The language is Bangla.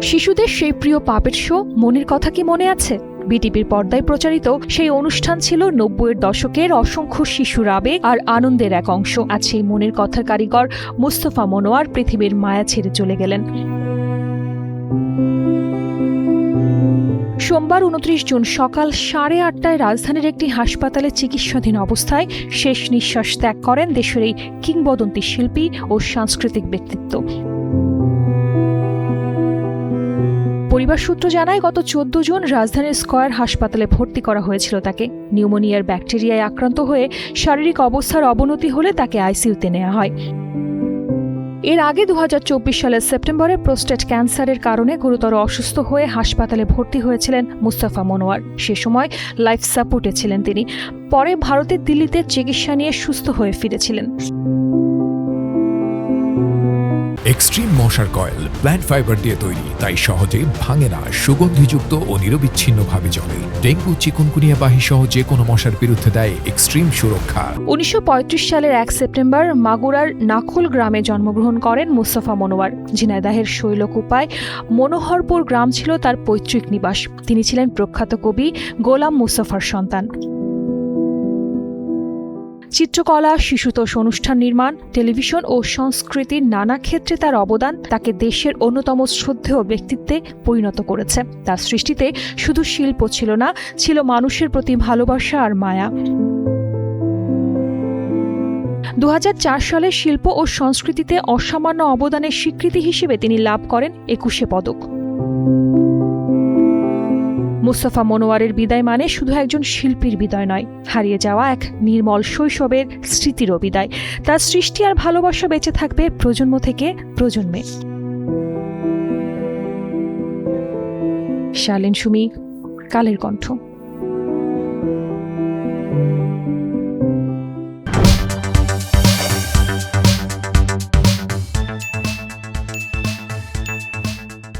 শিশুদের সেই প্রিয় পাপেট শো মনের কথা কি মনে আছে? বিটিভির পর্দায় প্রচারিত সেই অনুষ্ঠান ছিল ৯০-এর দশকের অসংখ্য শিশুর আবেগ আর আনন্দের এক অংশ। আজ সেই মনের কথার কারিগর মুস্তফা মনোয়ার পৃথিবীর মায়া ছেড়ে চলে গেলেন। সোমবার ২৯ জুন সকাল ৮:৩০টায় রাজধানীর একটি হাসপাতালে চিকিৎসাধীন অবস্থায় শেষ নিঃশ্বাস ত্যাগ করেন দেশের এই কিংবদন্তি শিল্পী ও সাংস্কৃতিক ব্যক্তিত্ব। পরিবার সূত্র জানায়, গত ১৪ জুন রাজধানীর স্কয়ার হাসপাতালে ভর্তি করা হয়েছিল তাকে। নিউমোনিয়ার ব্যাকটেরিয়ায় আক্রান্ত হয়ে শারীরিক অবস্থার অবনতি হলে তাকে আইসিইউতে নেওয়া হয়। এর আগে ২০২৪ সালের সেপ্টেম্বরে প্রোস্টেট ক্যান্সারের কারণে গুরুতর অসুস্থ হয়ে হাসপাতালে ভর্তি হয়েছিলেন মুস্তফা মনোয়ার। সে সময় লাইফ সাপোর্টে ছিলেন তিনি। পরে ভারতের দিল্লিতে চিকিৎসা নিয়ে সুস্থ হয়ে ফিরেছিলেন। এক্সট্রিম মশার কয়েল প্ল্যান্ট ফাইবার দিয়ে তৈরি, তাই সহজে ভাঙে না, সুগন্ধিযুক্ত ও নিরবিচ্ছিন্নভাবে জ্বলে। ডেঙ্গু, চিকুনগুনিয়া বাহি সহ যে কোনো মশার বিরুদ্ধে দেয় এক্সট্রিম সুরক্ষা। ১৯৩৫ সালের ১ সেপ্টেম্বর মাগুরার নাখল গ্রামে জন্মগ্রহণ করেন মুস্তফা মনোয়ার। ঝিনাইদহের শৈলকুপায় মনোহরপুর গ্রাম ছিল তার পৈতৃক নিবাস। তিনি ছিলেন প্রখ্যাত কবি গোলাম মুস্তফার সন্তান। চিত্রকলা, শিশুতোষ অনুষ্ঠান নির্মাণ, টেলিভিশন ও সংস্কৃতির নানা ক্ষেত্রে তার অবদান তাকে দেশের অন্যতম শ্রদ্ধেয় ব্যক্তিত্বে পরিণত করেছে। তার সৃষ্টিতে শুধু শিল্প ছিল না, ছিল মানুষের প্রতি ভালোবাসা আর মায়া। ২০০৪ সালে শিল্প ও সংস্কৃতিতে অসামান্য অবদানের স্বীকৃতি হিসেবে তিনি লাভ করেন ২১শে পদক। মুস্তফা মনোয়ারের বিদায় মানে শুধু একজন শিল্পীর বিদায় নয়, হারিয়ে যাওয়া এক নির্মল শৈশবের স্মৃতিরও বিদায়। তার সৃষ্টি আর ভালোবাসা বেঁচে থাকবে প্রজন্ম থেকে প্রজন্মে। শালীন সুমি, কালের কণ্ঠ।